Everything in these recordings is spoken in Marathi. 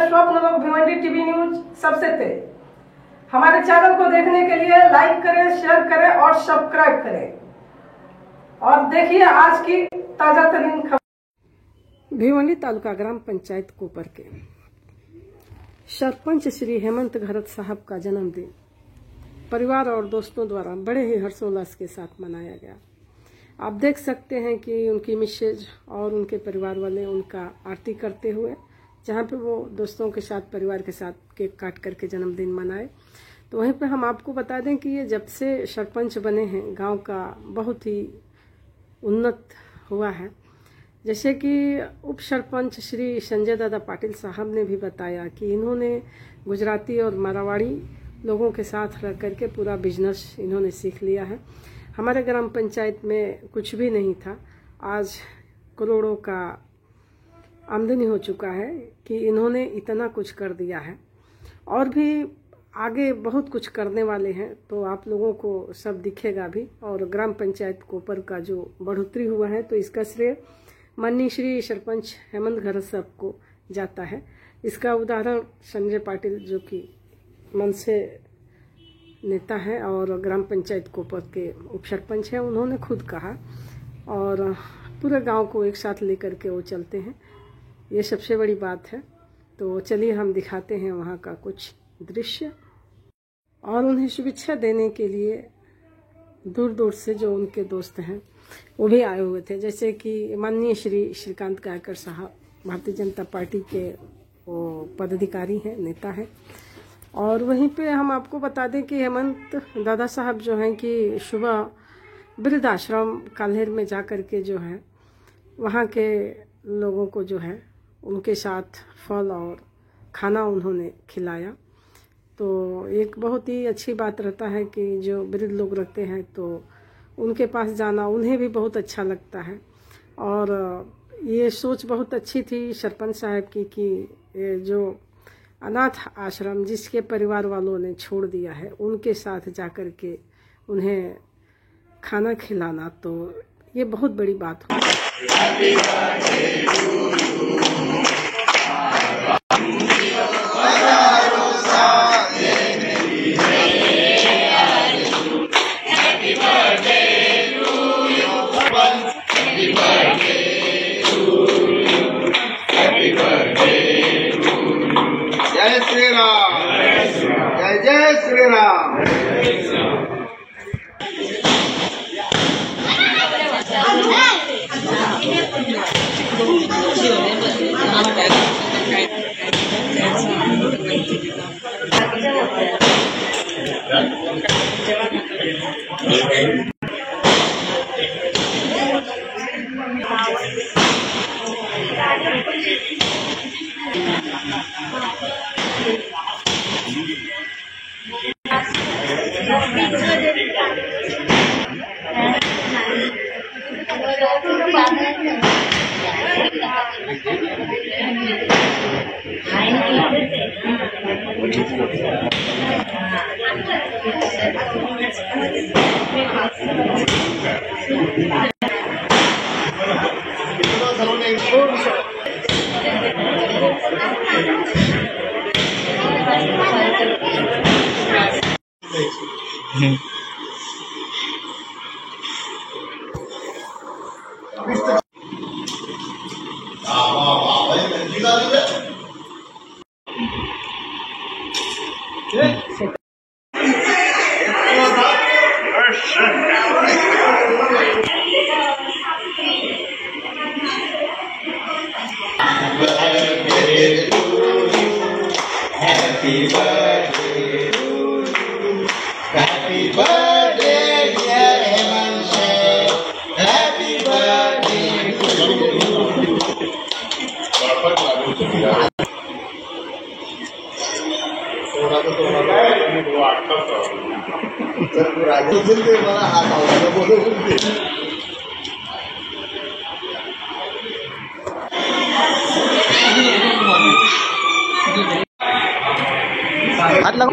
स्वप्न लोग भिवंडी टीवी न्यूज सबसे तेज। हमारे चैनल को देखने के लिए लाइक करें, शेयर करें और सब्सक्राइब करें और देखिए आज की ताजा तरीन खबर। भिवंडी तालुका ग्राम पंचायत कोपर के सरपंच श्री हेमंत घरत साहब का जन्मदिन परिवार और दोस्तों द्वारा बड़े ही हर्षोल्लास के साथ मनाया गया। आप देख सकते हैं कि उनकी मिसेज और उनके परिवार वाले उनका आरती करते हुए, जहाँ पे वो दोस्तों के साथ परिवार के साथ केक काट करके जन्मदिन मनाए। तो वहीं पे हम आपको बता दें कि ये जब से सरपंच बने हैं गांव का बहुत ही उन्नत हुआ है। जैसे कि उप सरपंच श्री संजय दादा पाटिल साहब ने भी बताया कि इन्होंने गुजराती और मारवाड़ी लोगों के साथ रह करके पूरा बिजनेस इन्होंने सीख लिया है। हमारे ग्राम पंचायत में कुछ भी नहीं था, आज करोड़ों का आमदनी हो चुका है कि इन्होंने इतना कुछ कर दिया है और भी आगे बहुत कुछ करने वाले हैं। तो आप लोगों को सब दिखेगा भी। और ग्राम पंचायत कोपर का जो बढ़ोतरी हुआ है तो इसका श्रेय माननीय श्री सरपंच हेमंत घरत साहब को जाता है। इसका उदाहरण संजय पाटिल जो कि मन से नेता है और ग्राम पंचायत कोपर के उप सरपंच हैं, उन्होंने खुद कहा और पूरे गांव को एक साथ लेकर के वो चलते हैं। ये सबसे बड़ी बात है। तो चलिए हम दिखाते हैं वहाँ का कुछ दृश्य और उन्हें शुभेच्छा देने के लिए दूर दूर से जो उनके दोस्त हैं वो भी आए हुए थे। जैसे कि माननीय श्री श्रीकांत गायकर साहब भारतीय जनता पार्टी के वो पदाधिकारी हैं, नेता हैं। और वहीं पे हम आपको बता दें कि हेमंत दादा साहब जो हैं कि सुबह वृद्धाश्रम काल्हेर में जा कर के जो है वहाँ के लोगों को जो है उनके साथ फल और खाना उन्होंने खिलाया। तो एक बहुत ही अच्छी बात रहता है कि जो वृद्ध लोग रहते हैं तो उनके पास जाना उन्हें भी बहुत अच्छा लगता है। और ये सोच बहुत अच्छी थी सरपंच साहब की कि ये जो अनाथ आश्रम जिसके परिवार वालों ने छोड़ दिया है उनके साथ जाकर के उन्हें खाना खिलाना, तो ये बहुत बड़ी बात हो। जय श्री राम, जय जय Shri Ram. Happy birthday to you. Happy birthday, dear Hemant. Happy birthday to you. हाथ लगाओ।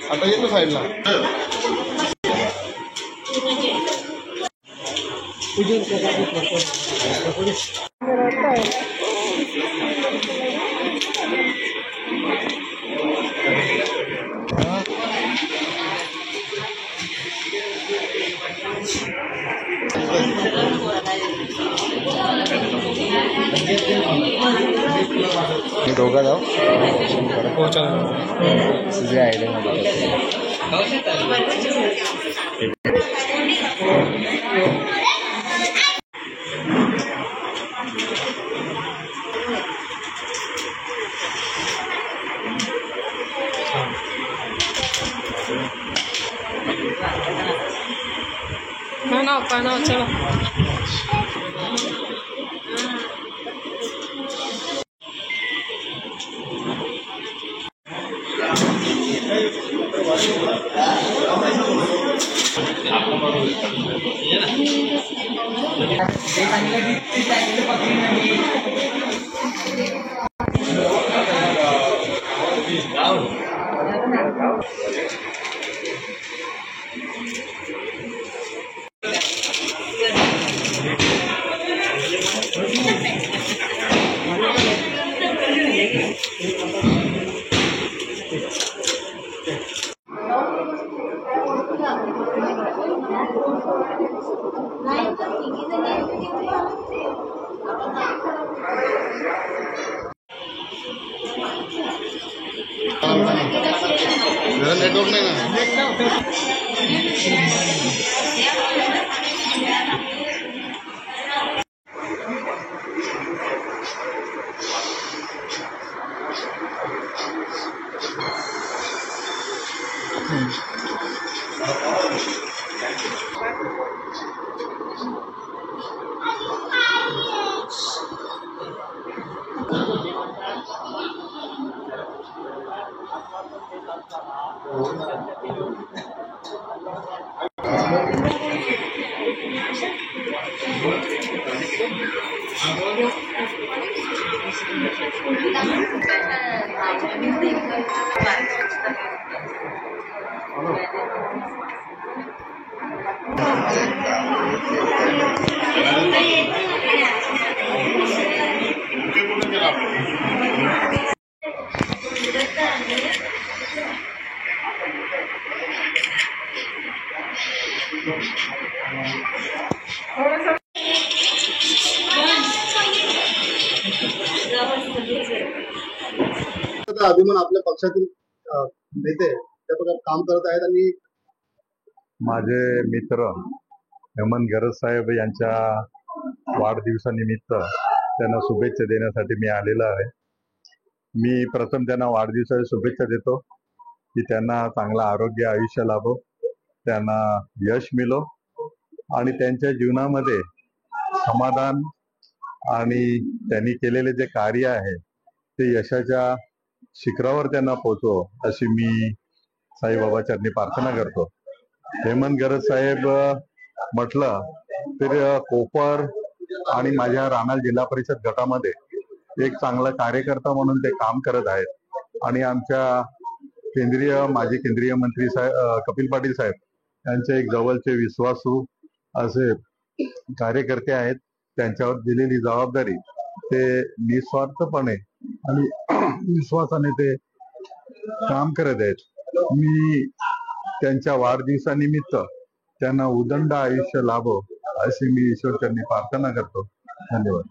आता येतो साईडला दोघा जाऊ तुझ्या आयडियामध्ये पाना चलो नेटवर्क नाही ना. अभिमान आपल्या पक्षातील नेते त्या प्रकारे काम करत आहेत आणि माझे मित्र हेमंत गरज साहेब यांच्या वाढदिवसानिमित्त त्यांना शुभेच्छा देण्यासाठी मी आलेलो आहे. मी प्रथम त्यांना वाढदिवसाच्या शुभेच्छा देतो की त्यांना चांगलं आरोग्य आयुष्य लाभो, त्यांना यश मिळो आणि त्यांच्या जीवनामध्ये समाधान आणि त्यांनी केलेले जे कार्य आहे ते यशाच्या शिखरावर त्यांना पोहोचो अशी मी साईबाबा चरणी प्रार्थना करतो. हेमंत गरज साहेब म्हटलं तर कोपर आणि माझ्या राहणार जिल्हा परिषद गटामध्ये एक चांगला कार्यकर्ता म्हणून ते काम करत आहेत आणि आमच्या माजी केंद्रीय मंत्री साहेब कपिल पाटील साहेब यांचे एक जवळचे विश्वासू असे कार्यकर्ते आहेत. त्यांच्यावर दिलेली जबाबदारी ते निस्वार्थपणे आणि विश्वासाने ते काम करत आहेत. मी त्यांच्या वाढदिवसानिमित्त त्यांना उदंड आयुष्य लाभो अशी मी ईश्वरचरणी प्रार्थना करतो. धन्यवाद.